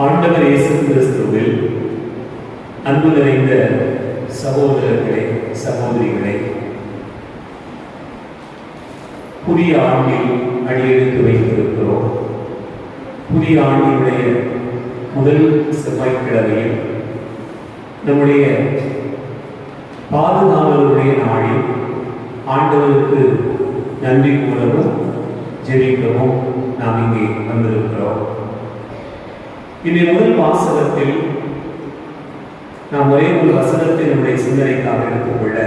ஆண்டவர் இயேசு கிறிஸ்துவில் அன்பு நிறைந்த சகோதரர்களே, சகோதரிகளே, புதிய ஆண்டில் அடியெடுத்து வைத்திருக்கிறோம். புதிய ஆண்டினுடைய முதல் செவ்வாய்க்கிழமையில் நம்முடைய பாதுகாவலருடைய நாளில் ஆண்டவருக்கு நன்றி கூறவும் ஜெபிக்கவும் நாம் இங்கே வந்திருக்கிறோம். இந்த முதல் வாசகத்தில் நாம் ஒரே ஒரு வசனத்தை நம்முடைய சிந்தனைக்காக எடுத்துக்கொள்ள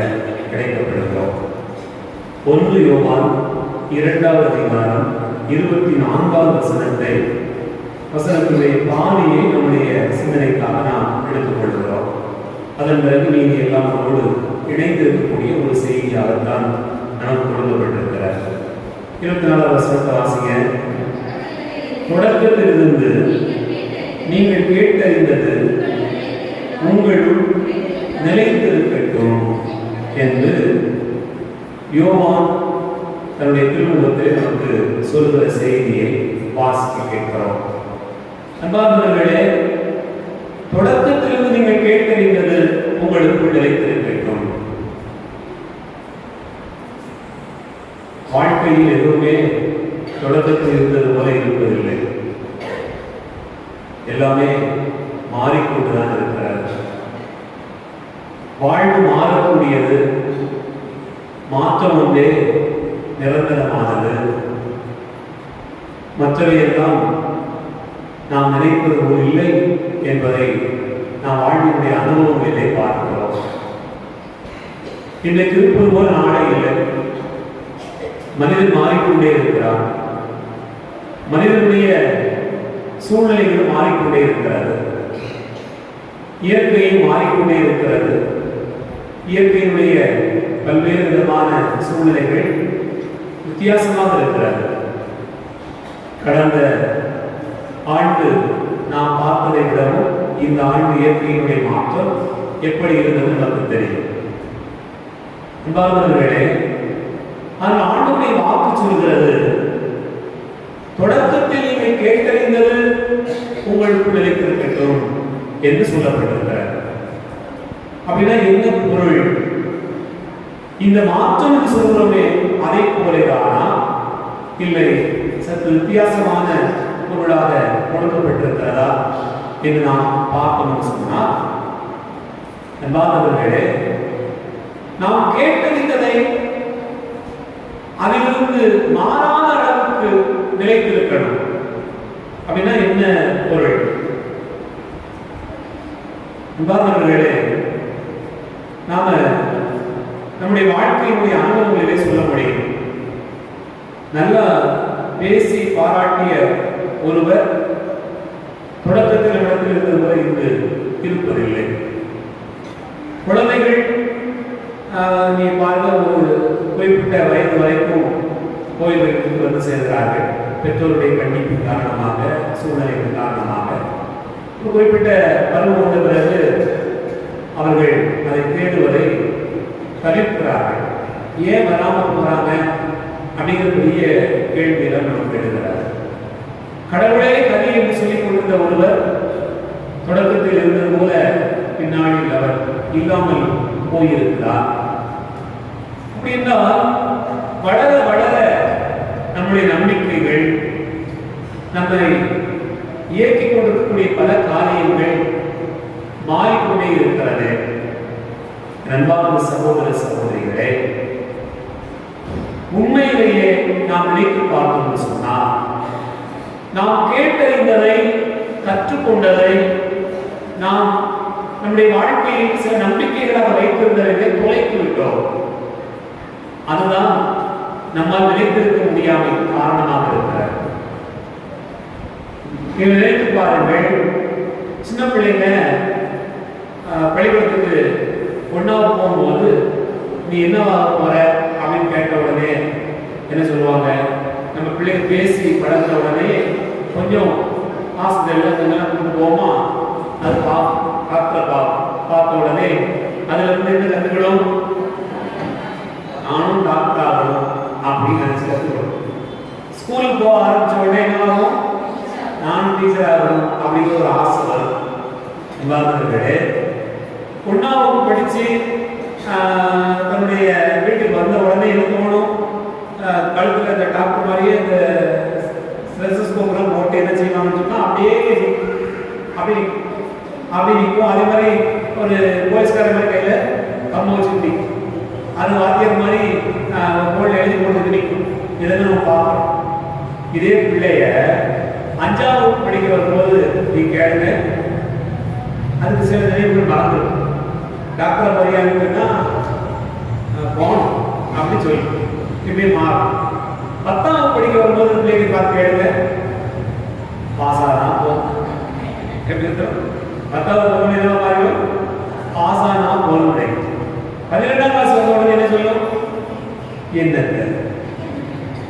கிடைக்கப்படுகிறோம். 1 யோவான் 2வது அதிகாரம் 24வது வசனத்தினுடைய பாதியை நம்முடைய சிந்தனைக்காக நாம் எடுத்துக்கொள்கிறோம். அதன் பிறகு நீங்க எல்லாம் நம்மோடு இணைந்திருக்கக்கூடிய ஒரு செய்தியாகத்தான் நமக்கு கொடுக்கப்பட்டிருக்கிறார். 24வது வசனத்தை வாசிங்க. தொடக்கத்திலிருந்து நீங்கள் கேட்டறிந்தது உங்களுள் நிலைத்திருக்கட்டும் என்று யோவான் தன்னுடைய திருமுகத்தில் நமக்கு சொல்கிற செய்தியை வாசிக்க கேட்கிறோம். அன்பார்ந்தவர்களே, தொடக்கத்திலிருந்து நீங்கள் கேட்டறிந்தது உங்களுக்குள் நிலைத்திருக்கட்டும். வாழ்க்கையில் எதுவுமே தொடக்கத்தில் இருந்தது போல இருப்பதில்லை. எல்லாமே மாறிக்கொண்டுதான் இருக்கிறார். வாழ்வு மாறக்கூடியது, மாற்றம் ஒன்றே நிரந்தரமானது. மற்றவையெல்லாம் நாம் நினைப்பது போல் இல்லை என்பதை நாம் வாழ்வினுடைய அனுபவங்களிலே பார்க்கிறோம். இன்றைக்கு இருப்பது போல் நாளை இல்லை. மனிதன் மாறிக்கொண்டே இருக்கிறான். மனிதனுடைய சூழ்நிலைகள் மாறிக்கொண்டே இருக்கிறது. இயற்கையும் மாறிக்கொண்டே இருக்கிறது. இயற்கையினுடைய பல்வேறு விதமான சூழ்நிலைகள் வித்தியாசமாக இருக்கிறது. கடந்த ஆண்டு நாம் பார்த்ததை விடவும் இந்த ஆண்டு இயற்கையினுடைய மாற்றம் எப்படி இருந்தது நமக்கு தெரியும். அன்பார்ந்தவர்களே, அந்த ஆண்டுடைய வாக்கு சொல்கிறது, தொடக்கத்தில் நீங்கள் கேட்டறிந்தது உங்களுக்குள் நிலைத்திருக்கட்டும் என்று சொல்லப்பட்டிருக்கிறார். அப்படின்னா என்ன பொருள்? இந்த மாற்றம் என்று சொல்கிறோமே அதை போலதானா, இல்லை சற்று வித்தியாசமான பொருளாக கொடுக்கப்பட்டிருக்கிறதா என்று நாம் பார்க்கணும்னு சொன்னால், அன்பார்ந்தவர்களே, நாம் கேட்டறிந்ததை அதிலிருந்து மாறாத அளவுக்கு நிலைத்திருக்கணும். அப்படின்னா என்ன பொருள்? அன்பார்ந்தவர்களே, நாம நம்முடைய வாழ்க்கையினுடைய அனுபவங்களிலே சொல்ல முடியும். நல்லா பேசி பாராட்டிய ஒருவர் தொடக்கத்தில் இடத்தில் இருந்தவரை இன்று இருப்பதில்லை. குழந்தைகள் நீ பார்க்க ஒரு குறிப்பிட்ட வயது வரைக்கும் கோயில்களுக்கு வந்து சேர்கிறார்கள். பெற்றோருடைய கண்டிப்பின் காரணமாக, சூழ்நிலையின் காரணமாக ஒரு குறிப்பிட்ட பருவம் வந்த பிறகு அவர்கள் அதை தேடுவதை தவிர்க்கிறார்கள். ஏன் வராமல் போறாங்க அப்படிங்கிற பெரிய கேள்விதான் நமக்கு எழுதுகிறார். கடவுளே கதி என்று சொல்லிக் கொண்டிருந்த ஒருவர் தொடக்கத்தில் இருந்தது போல பின்னாளில் அவர் இல்லாமல் போயிருக்கிறார். அப்படின்னால் வளர வளர நம்முடைய நம்பிக்கைகள், நம்மை இயக்கிக் கொண்டிருக்கக்கூடிய பல காரியங்கள் மாறிக்கொண்டே இருக்கிறது. அன்பார்ந்த சகோதர சகோதரிகளே, உண்மையிலேயே நாம் நினைத்து பார்த்தோம்னு சொன்னால், நாம் கேட்டறிந்ததை, கற்றுக்கொண்டதை, நாம் நம்முடைய வாழ்க்கையில் சில நம்பிக்கைகளாக வைத்திருந்ததை தொலைத்து விட்டோம். அதுதான் நம்மால் நினைத்திருக்க முடியாமல் காரணமாக இருக்கிறார். நீங்கள் நினைத்து பாருங்கள், சின்ன பிள்ளைங்க பள்ளிக்கூடத்துக்கு 1வது போகும்போது நீ என்னவாக போற அப்படின்னு கேட்ட உடனே என்ன சொல்லுவாங்க? நம்ம பிள்ளைங்க பேசி பழகிற உடனே கொஞ்சம் ஹாஸ்பிட்டலில் கொஞ்சம் போமா, அது பார்த்த உடனே அதுல இருந்து என்ன கற்றுக்கணும்? நானும் டாக்டர் ஆகணும் அப்படின்னு நினைச்சு கற்றுக்கணும். ஸ்கூலுக்கு போக ஆரம்பிச்ச உடனே என்ன ஆகும்? நானும் டீச்சர் ஆகணும் அப்படிங்கிற ஒரு ஆசை வரும். விவாதங்களே ஒன்றாவது படித்து தன்னுடைய வீட்டுக்கு வந்த உடனே என்ன தோணும், கழுத்தில் இந்த டாக்டர் மாதிரியே இந்த ஸ்டெத்தோஸ்கோப்லாம் போட்டு என்ன செய்வாங்கன்னு சொன்னால் அப்படியே அப்படி அப்படி நிற்கும். அதே மாதிரி ஒரு போலீஸ்கார மாதிரி கையில் கம்ம வச்சு நிற்கும். அது வாத்தியார் மாதிரி போர்டில் எழுதி போட்டு நிற்கும். இதெல்லாம் நம்ம பார்க்குறோம். இதே பிள்ளைய 5வது படிக்க வரும்போது நீ கேளுங்க, அதுக்கு சில நினைவுகள் மறந்துடும். டாக்டர் மாதிரியாங்கன்னா போகணும் அப்படின்னு சொல்லி இப்படி மாறும். 10வது படிக்க வரும்போது பிள்ளைங்க பார்த்து கேளுங்க, பாஸ் ஆனால் போதும். எப்படி இருக்கும்? 10வது என்ன மாறிடும், பாஸ் ஆனால் போதும். 12ஆம் கிளாஸ் வந்த உடனே என்ன சொல்லும்,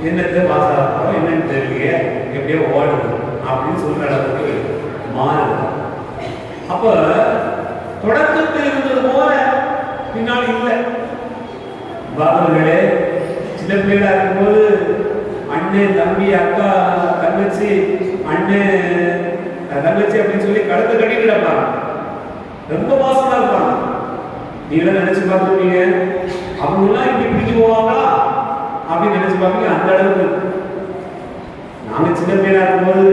என்னத்தை பாஸ் ஆகிறோம் என்னன்னு தெரியலையே, எப்படியோ ஓடுது அப்படின்னு சொல்ற அளவுக்கு மாறுது. அப்ப தொடக்கத்தில் இருந்தது போல பின்னாடி இல்லை. பாபர்களே சின்ன பிள்ளைகளா இருக்கும்போது அண்ணன் தம்பி அக்கா தங்கச்சி அண்ணன் தங்கச்சி அப்படின்னு சொல்லி கழுத்தை கட்டிட்டு கிடப்பாங்க. ரொம்ப பாசமா இருப்பாங்க. நீங்களும் நினைச்சு பார்த்துருப்பீங்க, அவங்க எல்லாம் இப்படி பிடிச்சு போவாங்களா அப்படின்னு நினைச்சு பார்ப்பீங்க. அந்த அளவுக்கு நாங்க சின்ன பிள்ளையா இருக்கும்போது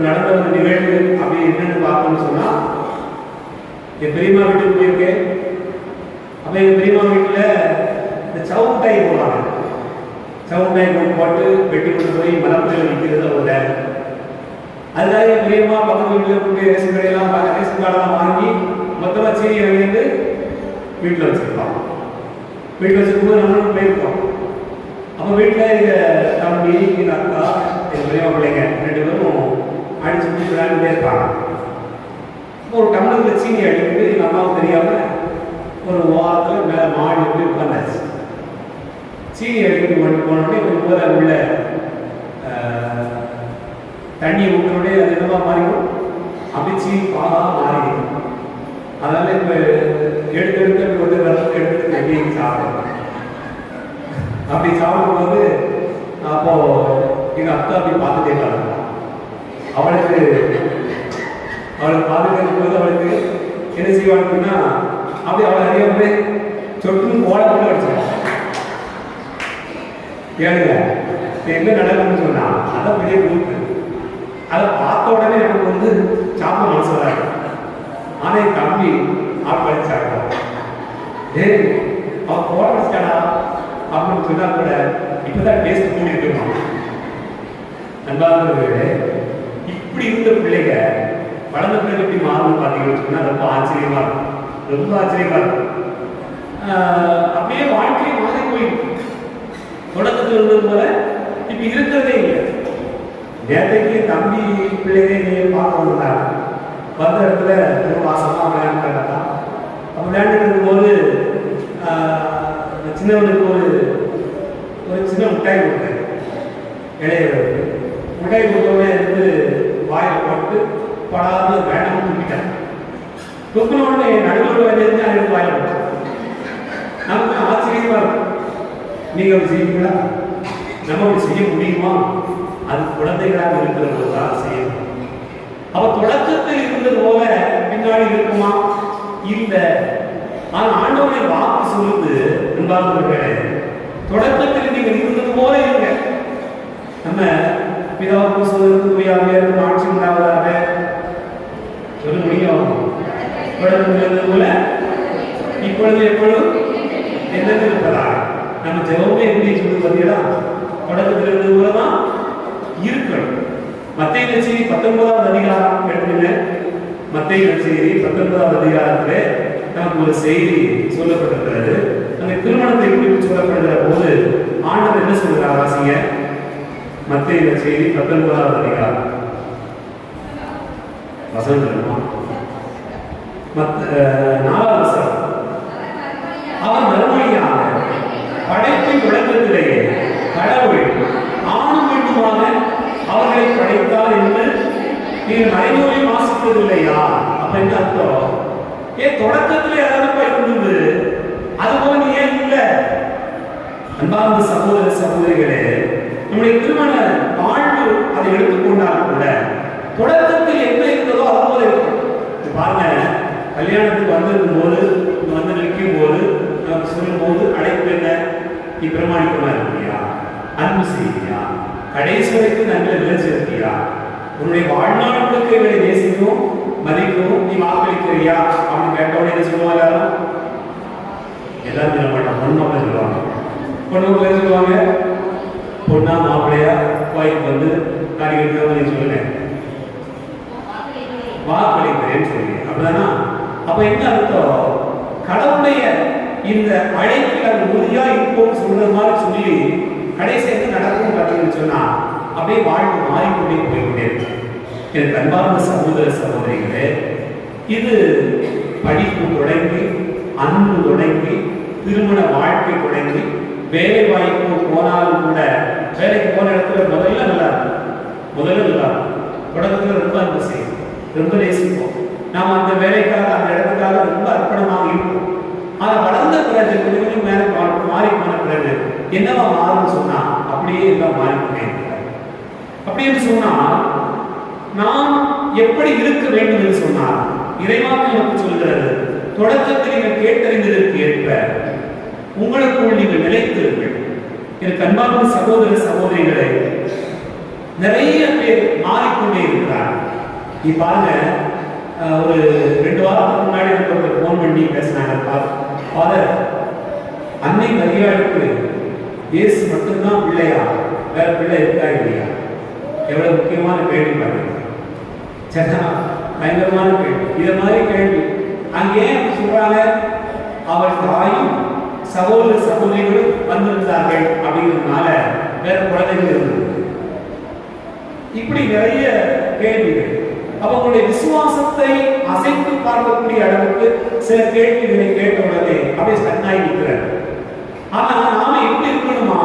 நடந்த ஒரு நிகழ்வு அப்படி என்னன்னு பார்த்தோம்னு சொன்னா, என் பெரியம்மா வீட்டுக்கு போயிருக்கேன். அப்ப எங்க பெரியம்மா வீட்டுல இந்த சவுண்டாய் போடுவாங்க. சவுண்டாய் போட்டு வெட்டி கொண்டு போய் மரப்படியில் விற்கிறது ஒரு வேலை. அதுக்காக என் பெரியம்மா பக்கத்து வீட்டில் இருக்கக்கூடிய ரேஷன் கடையெல்லாம் ரேஷன் கார்டெல்லாம் வாங்கி மொத்தமாக சீனி வாங்கிட்டு வீட்டில் வச்சிருக்கோம். வீட்டில் வச்சிருக்கும்போது நம்மளும் போயிருக்கோம். அப்போ வீட்டில் எங்கள் தம்பி எங்கள் அக்கா எங்கள் பெரியம்மா பிள்ளைங்க 2 பேரும் அடிச்சு பிடிச்சி விளையாண்டுட்டே இருப்பாங்க. ஒரு டம்ளரில் சீனி அடிக்கிறது எங்கள் அம்மாவுக்கு தெரியாமல் ஒரு வாரத்தில் மேலே மாடி போய் உட்காந்தாச்சு. சீனி அடிக்கிறது மட்டும் போனோடனே ஒரு போல உள்ள தண்ணியை ஊற்றோடனே அது என்னவா மாறிடும், அப்படி சீனி பாலாக மாறிடும். அதனால இப்போ எடுத்து வந்து ரசத்தை எடுத்து தண்ணியை சாப்பிடுவோம். அப்படி சாப்பிடும்போது அப்போ எங்கள் அக்கா அப்படி பார்த்துட்டே இருக்காங்க. அவளுக்கு பார்த்துட்டு இருக்கும்போது அவளுக்கு என்ன செய்வாங்கன்னா அப்படி அவளை அறியாமலே சொட்டுன்னு போட போட்டு அடிச்சிருக்காங்க. ஏனுங்க என்ன நடக்கும்னு சொன்னா அதான் பெரிய குரூப். அதை பார்த்த உடனே எனக்கு வந்து சாப்பிட மனசு வராது. ஆனால் என் தம்பி ஆட்பழிச்சாங்க. அவன் போட வச்சாடா அப்படின்னு சொன்னா கூட இப்பதான் டேஸ்ட் கூட்டிட்டு இருக்கோம். நண்பாளர்களே, இப்படி இருந்த பிள்ளைங்க வளர்ந்த பிள்ளைங்க எப்படி மாறும் பார்த்தீங்கன்னு சொன்னா ரொம்ப ஆச்சரியமா இருக்கும். ரொம்ப ஆச்சரியமா இருக்கும். அப்படியே வாழ்க்கையை மாறி போயிடும். தொடக்கத்தில் இருந்தது போல இப்ப இருக்கிறதே இல்லை. நேரத்தைக்கு தம்பி பிள்ளைங்க பார்க்க வந்தாங்க. வந்த இடத்துல ரொம்ப வாசமா விளையாண்டுட்டாங்க. அப்போ விளையாண்டுட்டு இருக்கும்போது சின்னவனுக்கு ஒரு சின்ன மிட்டாய் கொடுத்தேன். இளையவருக்கு மிட்டாய் கொடுத்தோடனே இருந்து வாயில் போட்டு படாது வேண்டாம்னு தூக்கிட்டாங்க. தூக்கின உடனே நடுவில் வந்து அதுக்கு வாயில் போட்டேன். நமக்கு ஆச்சரியமா இருக்கும். நீங்க அப்படி செய்வீங்களா? நம்ம அப்படி செய்ய முடியுமா? அது குழந்தைகளாக இருக்கிறது தான் செய்யணும். அப்ப தொடக்கத்தில் இருந்தது போல பின்னாடி இருக்குமா? இல்லை. ஆனா ஆண்டவருடைய வாக்கு சொல்லுது, என்பார்களே தொடக்கத்தில் நீங்கள் இருந்தது போல இருங்க. நம்ம பிதாவுக்கு சொல்லுக்கு ஆட்சி உண்டாவதாக சொல்ல முடியும். தொடக்கத்தில் இருந்தது போல இப்பொழுது எப்பொழுதும் என்னது இருப்பதா? நம்ம ஜெபமே எப்படி சொல்லி பார்த்தீங்கன்னா தொடக்கத்தில் இருந்தது போலதான் இருக்கணும். மத்தேயு நற்செய்தி 19வது அதிகாரம் எடுத்துங்க. மத்தேயு நற்செய்தி 19வது அதிகாரத்திலே நமக்கு ஒரு செய்தி சொல்லப்பட்டிருக்கிறது. அந்த திருமணத்தை குறித்து சொல்லப்படுகிற போது ஆண்டவர் என்ன சொல்கிறார்? வாசிங்க. மத்தேயு நற்செய்தி 19வது அதிகாரம் வசனம் 4வது வசனம். அவர் மறுமொழியாக படைப்பின் தொடக்கத்திலேயே கடவுள் ஆணும் பெண்ணுமாக அவர்களை படைத்தார் என்று நீங்கள் மறைநூலை வாசித்தது இல்லையா? அப்ப என்ன அர்த்தம்? ஏன் தொடக்கத்திலே அதாவது இருந்தது, அதுபோல நீ ஏன் இல்லை? அன்பார்ந்த சகோதர சகோதரிகளே, நம்முடைய திருமண வாழ்வு அதை எடுத்துக்கொண்டால் கூட தொடக்கத்தில் என்ன இருந்ததோ அது போல இருக்கும். பாருங்க, கல்யாணத்துக்கு வந்திருக்கும் போது வந்து நிற்கும் போது நமக்கு சொல்லும் போது அழைப்பு என்ன? நீ பிரமாணிக்கமா இருக்கியா, அன்பு செய்யா, கடைசி வரைக்கும் நன்மை நிலைச்சிருக்கியா, உன்னுடைய வாழ்நாள் முழுக்க இவரை நேசிக்கவும் மதிக்கவும் நீ வாக்களிக்கிறியா அப்படின்னு கேட்டவொடனே என்ன சொல்லுவாங்க? எல்லாரும் சொல்ல மாட்டாங்க, பொண்ணு மாப்பிள்ளை சொல்லுவாங்க. பொண்ணு மாப்பிள்ளை சொல்லுவாங்க, பொண்ணா மாப்பிள்ளையா கோயிலுக்கு வந்து காரியம் சொல்லுங்க, வாக்களிக்கிறேன்னு சொல்லுங்க. அப்படிதானா? அப்ப என்ன அர்த்தம்? கடவுளுடைய இந்த அழைப்பில் அது உறுதியா இருக்கும் சொல்ற மாதிரி சொல்லி கடைசி என்ன நடக்கும் அப்படின்னு சொன்னா அப்படியே வாழ்க்கை மாறிக்கொண்டே போய்கொண்டே இருக்கு. எனக்கு அன்பார்ந்த சகோதர சகோதரிகளே, இது படிப்பு தொடங்கி, அன்பு தொடங்கி, திருமண வாழ்க்கை தொடங்கி, வேலை வாய்ப்பு போனாலும் கூட வேலைக்கு போன இடத்துல முதல்ல நல்லா இருக்கும். தொடக்கத்துல ரொம்ப அன்பு செய்யும், ரொம்ப நேசிப்போம். நாம் அந்த வேலைக்காக அந்த இடத்துக்காக ரொம்ப அர்ப்பணமாக இருப்போம். ஆனால் வளர்ந்த பிறகு கொஞ்சம் கொஞ்சம் மேலே மாறி போன பிறகு என்னவா மாறும்னு சொன்னா அப்படியே எல்லாம் மாறிக்கொண்டே இருக்கிறார். அப்படி என்று சொன்னால் நாம் எப்படி இருக்க வேண்டும் என்று சொன்னால் இறைவாக்கு நமக்கு சொல்கிறது, தொடக்கத்தில் நீங்கள் கேட்டறிந்ததற்கு ஏற்ப உங்களுக்குள் நீங்கள் நிலைத்திருங்கள். எனக்கு அன்பார்ந்த சகோதர சகோதரிகளை, நிறைய பேர் மாறிக்கொண்டே இருக்கிறார். நீ பாருங்க, ஒரு 2 வாரத்துக்கு முன்னாடி ஒருத்தர் போன் பண்ணி பேசினாங்க. ஃபாதர், அன்னை மரியாளுக்கு இயேசு மட்டும்தான் பிள்ளையா, வேற பிள்ளை இருக்கா இல்லையா? எவ்வளவு முக்கியமான கேள்வி பாருங்க. சரியா? பயங்கரமான கேள்வி. இதை மாதிரி கேள்வி அங்கே ஏன் சொல்றாங்க? அவர் தாயும் சகோதர சகோதரிகளும் வந்திருந்தார்கள் அப்படிங்கிறதுனால வேற குழந்தைகள் இருந்தது. இப்படி நிறைய கேள்விகள். அவங்களுடைய விசுவாசத்தை அசைத்து பார்க்கக்கூடிய அளவுக்கு சில கேள்விகளை கேட்ட உடனே அப்படியே ஸ்டன்னாகி நிற்கிறார். ஆனா நாம எப்படி இருக்கணுமா?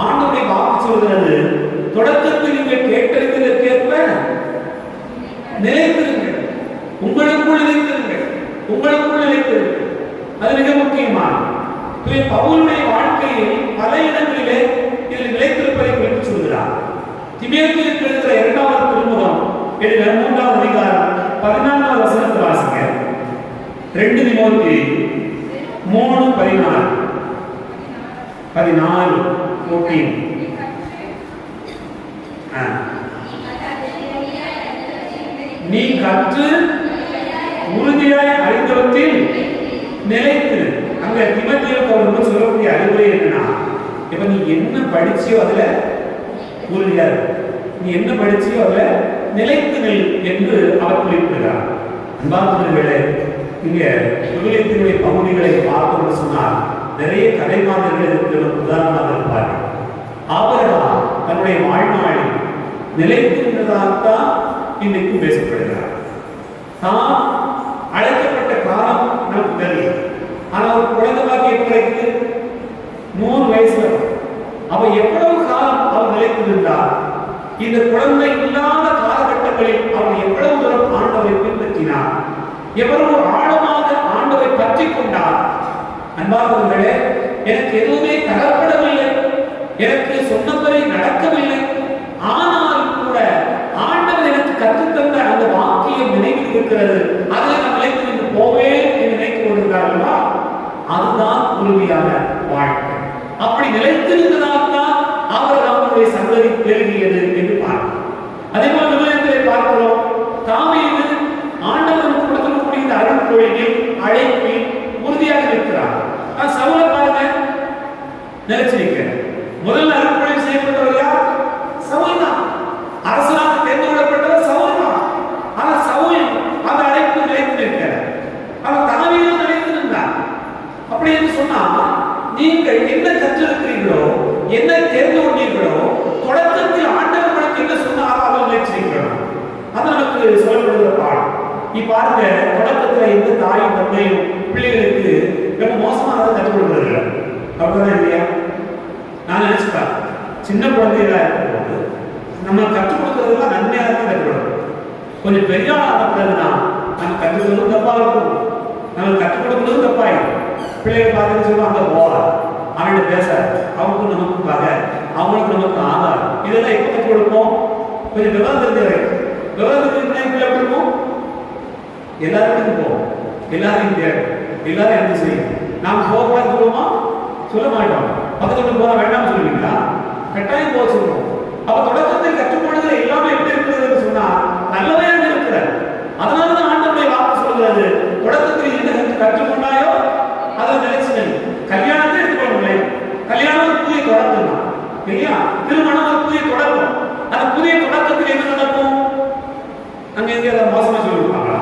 ஆண்டவருடைய வாக்கு சொல்கிறது, தொடக்கத்தில் நீங்கள் கேட்டறிந்ததற்கேற்ப நிலைத்திருங்கள், உங்களுக்குள் நிலைத்திருங்கள். அது மிக முக்கியமானது. பவுலுடைய வாழ்க்கையில் பல இடங்களிலே இதில் நிலைத்திருப்பதை குறித்து சொல்கிறார். திமோத்தேயுவுக்கு எழுதுகிற 2வது திருமுகம் 3வது அதிகாரம் 14வது வசனத்தை வாசிங்க. 2 திமோத்தேயு 3:14 14 நீ கற்று உறுதியாய் அறிந்தவற்றில் நிலைத்திரு. அங்க திமோத்தேயுவுக்கு அவர் சொல்லக்கூடிய அறிவுரை என்னன்னா, இப்ப நீ என்ன படிச்சியோ அதுல உறுதியா இருக்கு, நீ என்ன படிச்சியோ அதுல நிலைத்து நில் என்று அவர் குறிப்பிடுகிறார். அன்பார்ந்தவர்களே, இங்க விவிலியத்தினுடைய பகுதிகளை பார்த்தோம்னு சொன்னால் நிறைய கதை மாதிரிகள் இருக்கிற உதாரணமாக இருப்பார்கள். ஆபிரகாம் தன்னுடைய வாழ்நாளில் நிலைத்திருந்ததாகத்தான் இன்றைக்கு பேசப்படுகிறார். தான் அழைக்கப்பட்ட காலம் நமக்கு தெரியும். ஆனால் ஒரு குழந்தை பாக்கியம் கிடைக்குது 100 வயசுல. அவ எவ்வளவு காலம் அவர் நிலைத்திருந்தார்? இந்த குழந்தை இல்லாத காலகட்டங்களில் அவர் எவ்வளவு தூரம் ஆண்டவரை பின்பற்றினார், எவ்வளவு ஆழமாக ஆண்டவரை பற்றி கொண்டார். அன்பார்ந்தவர்களே, எனக்கு எதுவுமே தரப்படவில்லை, எனக்கு சொன்னபடி நடக்கவில்லை, ஆனாலும் கூட ஆண்டவர் எனக்கு கற்றுத்தந்த அந்த வாக்கியம் நினைவில் இருக்கிறது, அதை நான் நினைத்து நின்று போவேன் என்று நினைத்துக் கொண்டிருந்தார்களா? அதுதான் உறுதியான வாழ்க்கை. அப்படி நிலைத்திருந்ததால்தான் அவர் அவருடைய சந்ததி பெருகியது என்று பார்க்கிறோம். அதே போல விவரத்தை பார்க்கிறோம். தாவீது ஆண்டவருக்கு கொடுக்கக்கூடிய இந்த அருள் பொழிவில் அழைப்பில் உறுதியாக இருக்கிறார். சவுலை பாருங்க, நிலைச்சிருக்கிறார். முதல்ல அருள் பொழிவு செய்யப்பட்டவர் யார்? சவுல் தான். அரசனாக தேர்ந்தெடுக்கப்பட்டவர் சவுல் தான். ஆனா சவுல் அந்த அழைப்பு நிலைத்து நிற்கிறார். அவர் தாவீது நிலைத்திருந்தார். அப்படி என்று சொன்னா, நீங்கள் என்ன கற்றிருக்கிறீர்களோ, என்ன தேர்ந்து கொண்டீர்களோ, தொடக்கத்தில் ஆண்டவர் உங்களுக்கு என்ன சொன்னாரோ அதை நினைச்சிருக்கிறோம். அது நமக்கு சொல்லப்படுகிற பாடம். நீ பாருங்க, தொடக்கத்துல எந்த தாயும் தந்தையும் பிள்ளைகளுக்கு ரொம்ப மோசமானதை கற்றுக் கொடுக்கிறது. அப்படிதான் இல்லையா? நான் நினைச்சுப்பேன், சின்ன குழந்தைகளா இருக்கும்போது நம்ம கற்றுக் கொடுக்கறதுலாம் நன்மையாக தான் கற்றுக் கொடுக்கணும். கொஞ்சம் பெரிய ஆளான பிறகுதான் நம்ம கற்றுக் கொடுக்கறது தப்பா இருக்கும், நம்ம கற்றுக் கொடுக்கறதும் தப்பாயிடும். பிள்ளைகள் பார்த்துட்டு சொல்லுவாங்க, போவா அவன்கிட்ட பேச, அவனுக்கும் நமக்குக்காக, அவனுக்கு நமக்கு ஆதாரம். இதெல்லாம் எப்போ கற்றுக் கொடுப்போம்? கொஞ்சம் விவரம் தெரிஞ்ச வரைக்கும். விவாதத்துக்கு எப்படி இருக்கும்? எல்லாருக்கும் போவோம், எல்லாரையும் தேடும், எல்லாரும் என்ன செய்யும்? நாம் போகலாம் சொல்லுவோமா? சொல்ல மாட்டோம். பக்கத்துல போக வேண்டாம் சொல்லுவீங்களா? கட்டாயம் போக சொல்லுவோம். அப்ப தொடக்கத்தில் கற்றுக்கொண்டது எல்லாமே எப்படி இருக்கிறது சொன்னா நல்லவையாக இருக்கிறார். அதனாலதான் ஆண்டவருடைய வாக்கு சொல்கிறது, தொடக்கத்தில் என்ன கற்றுக்கொண்டாயோ அதை நினைச்சு கல்யாணத்தை எடுத்துக்கொள்ளுங்களே. கல்யாணம் ஒரு புதிய தொடக்கம் தான் இல்லையா? திருமணம் ஒரு புதிய தொடக்கம். அந்த புதிய தொடக்கத்தில் என்ன நடக்கும்? அங்க எங்கேயாவது மோசமா சொல்லியிருப்பாங்களா?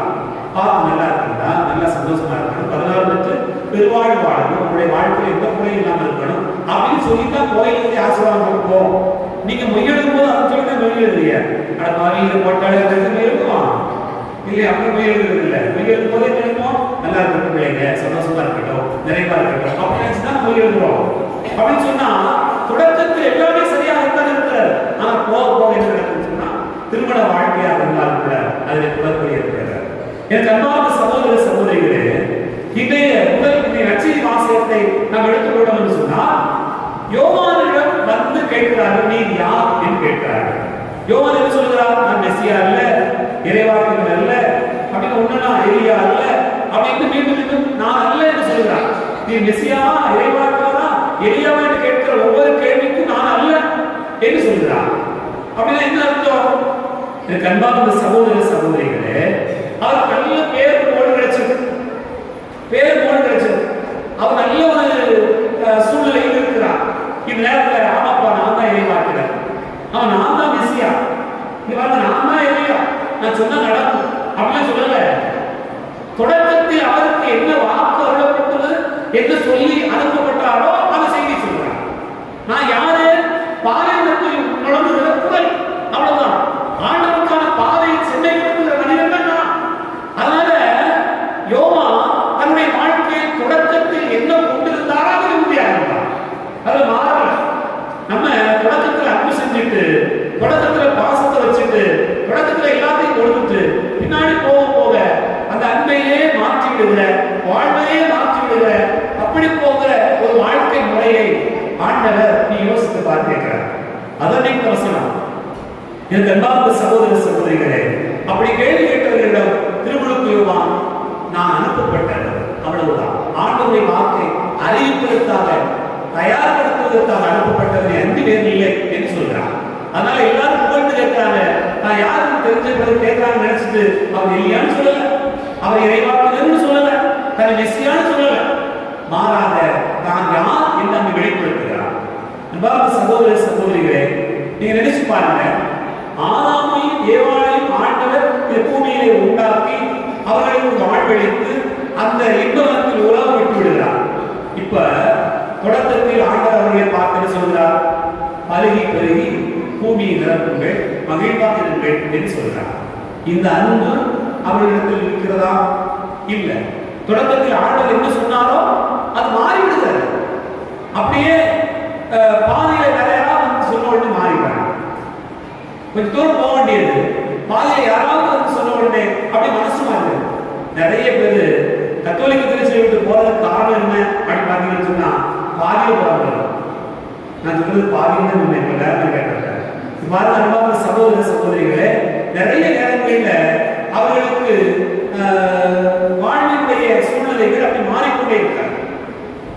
பார்த்து நல்லா இருக்குங்களா, நல்லா சந்தோஷமா இருக்கணும், 14 பெற்று பெருவாழ்வு வாழணும், உங்களுடைய வாழ்க்கையில் எந்த குறையும் இல்லாமல் இருக்கணும் அப்படின்னு சொல்லித்தான் கோயிலுக்கு ஆசீர்வாதம் போகும். நீங்க மொய்யெழுதும் போது அதை சொல்லி தான் மொய் எழுதுறீங்க. ஆனா பாவியில போட்டாலே எழுதுவான் இல்லையா? அப்படி மொய் எழுதுறது இல்லை. மொய் எழுதும் போதே நினைப்போம் நல்லா இருக்கட்டும், பிள்ளைங்க சந்தோஷமா இருக்கட்டும், நிறைவா இருக்கட்டும் அப்படி நினைச்சுதான் மொய் எழுதுவோம். அப்படின்னு சொன்னா தொடக்கத்தில் எல்லாமே சரியாகத்தான் இருக்கிறார். ஆனா போக போக என்ன நடக்குன்னு சொன்னா திருமண வாழ்க்கையாக இருந்தாலும் கூட அதில் குழப்படி இருக்கிறார். எனக்கு அன்பார்ந்த சகோதர சகோதரிகளே, இன்றைய நற்செய்தி வாசகத்தை நாம் எடுத்துக்கொண்டோம் என்று சொன்னால் யோவானிடம் வந்து கேட்கிறார்கள், நீ யார் என்று கேட்கிறார்கள். யோவான் என்ன சொல்கிறார்? நான் மெசியா அல்ல, இறைவாக்கினர் அல்ல, அப்படின்னு ஒண்ணுனா எலியா அல்ல அப்படின்னு மீண்டும் மீண்டும் நான் அல்ல என்று சொல்கிறார். நீ மெசியா, இறைவாக்கினரா, எலியாவா என்று கேட்கிற ஒவ்வொரு கேள்விக்கும் நான் அல்ல என்று சொல்கிறார். அப்படின்னா என்ன அர்த்தம்? எனக்கு அன்பார்ந்த சகோதர சகோதரிகளே, அவர் நல்ல பேர் போடு கிடைச்சது, பேர் போடு கிடைச்சது. அவர் நல்ல ஒரு சூழ்நிலையில் இருக்கிறார். இந்த நேரத்தில் ஆமாப்பா நான் தான் இறைவாக்கினர், அவன் நான் தான் மெசியா, நான் தான் எலியா, நான் சொன்னா நடக்கும் அப்படிலாம் சொல்லல. தொடக்கத்தில் அவருக்கு என்ன வாக்கு அருளப்பட்டது, என்ன சொல்லி அனுப்பப்பட்டாரோ அந்த செய்தி சொல்றார். நான் யாரு? பாலைவனத்தில் நுழைந்துகிற குரல், அவ்வளவுதான். ஆண்டவருக்கான பாதையை சென்னைப்படுத்துகிற மனிதன் தான் நான். அதனால யோவா தன்னுடைய வாழ்க்கையில் தொடக்கத்தில் என்ன கொண்டிருந்தாரோ அது உறுதியாக இருந்தார். அது மாறல. நம்ம தொடக்கத்தில் அன்பு செஞ்சுட்டு, தொடக்கத்தில் பாசத்தை வச்சுட்டு, தொடக்கத்தில் எல்லாத்தையும் கொடுத்துட்டு பின்னாடி போக போக அந்த அன்பையே மாற்றி விடுகிற, வாழ்வையே மாற்றி விடுகிற, அப்படி போகிற ஒரு வாழ்க்கை முறையை ஆண்டவர் நீ யோசித்து பார்த்திருக்கிறார். அதனை வசனம். எனக்கு அன்பார்ந்த சகோதர சகோதரிகளே, அப்படி கேள்வி கேட்டவர்களிடம் திருமுழுக்கு யோவான் நான் அனுப்பப்பட்டது, அவ்வளவுதான். ஆண்டவருடைய வாக்கை அறிவிப்பதற்காக, தயார்படுத்துவதற்காக அனுப்பப்பட்டது, எந்த வேறு இல்லை என்று சொல்கிறார். அதனால எல்லாரும் புகழ்ந்து கேட்கிறாங்க, நான் யாருக்கு தெரிஞ்ச கேட்கிறாங்க நினைச்சிட்டு அவர் இல்லையான்னு சொல்லல, அவர் இறைவாக்கினர்னு சொல்லல, தன்னை மெசியான்னு சொல்லல, மாறாக தான் யார் என்று அங்கு வெளிப்படுத்துகிறார். அன்பார்ந்த சகோதர சகோதரிகளே, நீங்க நினைச்சு பாருங்க, ஆதாமையும் ஏவாளையும் ஆண்டவர் இந்த பூமியிலே உண்டாக்கி அவர்களுக்கு வாழ்வழித்து அந்த இன்பத்தில் உலகம் விட்டு விடுகிறார். இப்ப தொடக்கத்தில் ஆண்டவர் அவர்களை பார்த்து சொல்கிறார், பருகி பெருகி பூமியை நிரப்புங்கள், மகிழ்வாக இருங்கள் என்று சொல்கிறார். இந்த அன்பு அவர்களிடத்தில் இருக்கிறதா? இல்லை. தொடக்கத்தில் ஆண்டவர் என்ன சொன்னாரோ அது மாறிவிடுகிறது. அப்படியே பாதையில வேற யாராவது வந்து சொன்ன உடனே மாறிடுறாங்க. கொஞ்சம் தூரம் போக வேண்டியது, பாதையில யாராவது வந்து சொன்ன உடனே அப்படி மனசு மாறுது. நிறைய பேர் கத்தோலிக்க திருச்சபை விட்டு போறதுக்கு காரணம் என்ன அப்படின்னு பார்த்தீங்கன்னு சொன்னா பாதியில போறாங்க. நான் சொல்றது பாதியில வேற கேட்டிருக்கேன். இவ்வாறு அன்பார்ந்த சகோதர சகோதரிகளே, நிறைய நேரங்களில் அவர்களுக்கு வாழ்வினுடைய சூழ்நிலைகள் அப்படி மாறிக்கொண்டே இருக்காங்க.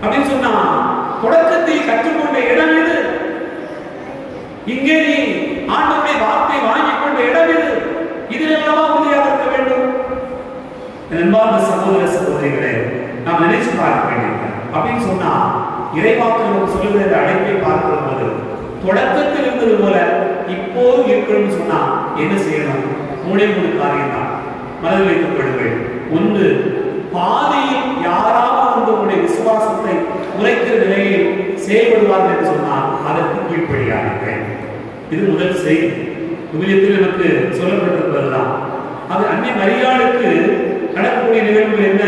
அப்படின்னு சொன்னா தொடக்கத்தில் கற்றுக்கொண்ட இடம் எது? இங்கே நீ ஆண்டவருடைய வார்த்தை வாங்கிக் கொண்ட இடம் எது? இதில் அல்லவா உறுதியாக இருக்க வேண்டும். அன்பார்ந்த சகோதர சகோதரிகளே, நாம் நினைச்சு பார்க்க வேண்டியிருக்கோம். அப்படின்னு சொன்னா இறைவாக்கு நமக்கு சொல்லுகிற அழைப்பை பார்க்கிற போது தொடக்கத்தில் இருந்தது போல இப்போது இருக்கணும்னு சொன்னா என்ன செய்யணும்? 3 காரியம் தான் மனதில் வைத்துக் கொள்ளுங்கள். ஒன்று, பாதையில் யாராவது வந்து உங்களுடைய விசுவாசத்தை உரைக்கிற நிலையில் செயல்படுவார்கள் என்று சொன்னால் அதற்கு கீழ்ப்படியார்கள். இது முதல் செய்தி. விவிலியத்தில் நமக்கு சொல்லப்பட்டிருப்பதுதான். அது அன்னை மரியாளுக்கு நடக்கக்கூடிய நிகழ்வுகள் என்ன?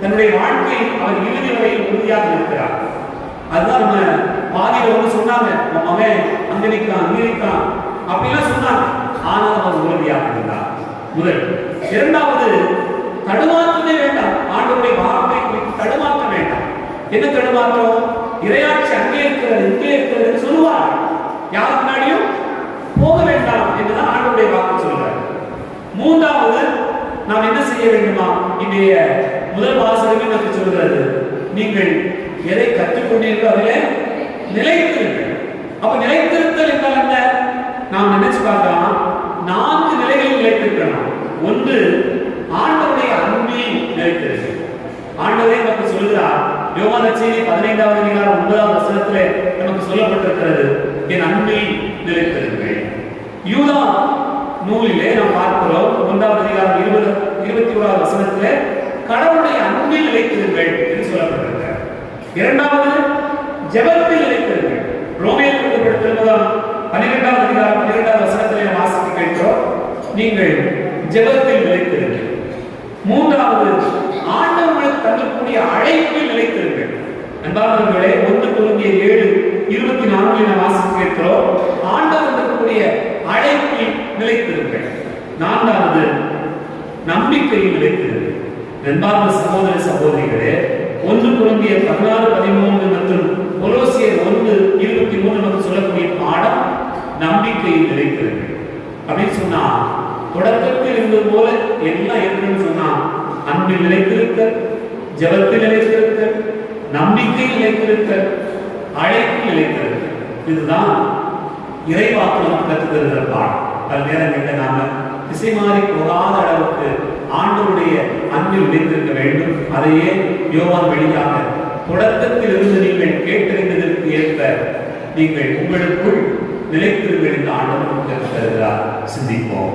தன்னுடைய வாழ்க்கை அவர் இறுதி வரையில் உறுதியாக இருக்கிறார். அதுதான் நம்ம பாதியில வந்து சொன்னாங்க, மகன் அங்க நிற்கான் அங்க நிற்கான் அப்படிலாம் சொன்னாங்க. ஆனால் அவர் உறுதியாக இருந்தார். முதல். இரண்டாவது, தடுமாற்றமே வேண்டாம். ஆண்டவருடைய வார்த்தை குறித்து தடுமாற்ற வேண்டாம். என்ன தடுமாற்றம்? இறையாட்சி அங்கே இருக்கிறது இங்கே இருக்கிறது சொல்லுவார். யார் முன்னாடியும் போக வேண்டாம் என்றுதான் ஆண்டவருடைய வாக்கு சொல்றார். மூன்றாவது நாம் என்ன செய்ய வேண்டுமா? இன்றைய முதல் வாசகமே நமக்கு சொல்கிறது, நீங்கள் எதை கற்றுக்கொண்டீர்களோ அதிலே நிலைத்திருங்கள். அப்ப நிலைத்திருத்தல் என்றால் என்ன? நாம் நினைச்சு பார்க்கலாம், 4 நிலைகளில் நிலைத்திருக்கலாம். ஒன்று, ஆண்டவருடைய அன்பில் நிலைத்திருக்கிறது. ஆண்டவரே நமக்கு சொல்கிறார், யோவான் நற்செய்தி 15வது அதிகாரம் 9வது வசனத்திலே நமக்கு சொல்லப்பட்டிருக்கிறது, என் அன்பில் நிலைத்திருங்கள். யூதா நூலிலே நாம் பார்க்கிறோம், 1வது அதிகாரம் 21வது வசனத்திலே கடவுளுடைய அன்பில் நிலைத்திருங்கள் என்று சொல்லப்பட்டிருக்கிறது. இரண்டாவது, ஜெபத்தில் நிலைத்திருங்கள். ரோமேயருக்கு திருமுகம் 12வது அதிகாரம் 12வது வசனத்திலே நாம் வாசிக்க கேட்கிறோம், நீங்கள் ஜெபத்தில் நிலைத்திருங்கள். மூன்றாவது, ஆண்டவர்களுக்கு தங்கக்கூடிய அழைப்பில் நிலைத்திருங்கள். அன்பானவர்களே, 1 கொரிந்தியர் 7:24 நாம் வாசிக்க கேட்கிறோம், ஆண்டவர் தங்கக்கூடிய அழைப்பில் நிலைத்திருங்கள். நான்காவது, நம்பிக்கையில் நிலைத்திருங்கள். அன்பார்ந்த சகோதர சகோதரிகளே, 1 கொரிந்தியர் 16:13 மற்றும் கொலோசியர் 1:23 நமக்கு சொல்லக்கூடிய பாடம் நம்பிக்கையில் நிலைத்திருங்கள். அப்படின்னு சொன்னா, தொடக்கத்தில் இருந்தது போல எல்லாம் இருக்குன்னு சொன்னா, அன்பில் நிலைத்திருக்க, ஜெபத்தில் நிலைத்திருக்க, நம்பிக்கையில் நிலைத்திருக்க, அழைப்பில் நிலைத்திருக்க. இதுதான் இறைவாக்கு நமக்கு கற்றுத் தருகிற பாடம். பல நேரங்களில் நாம திசை மாறி போகாத அளவுக்கு ஆண்டவருடைய அன்பில் நிலைத்திருக்க வேண்டும். அதையே யோவான் வழியாக தொடக்கத்தில் இருந்து நீங்கள் கேட்டறிந்ததற்கு ஏற்ப நீங்கள் உங்களுக்குள் நிலைத்திருங்கள் என்று ஆண்டவர் கற்றுத் தருகிறார். சிந்திப்போம்.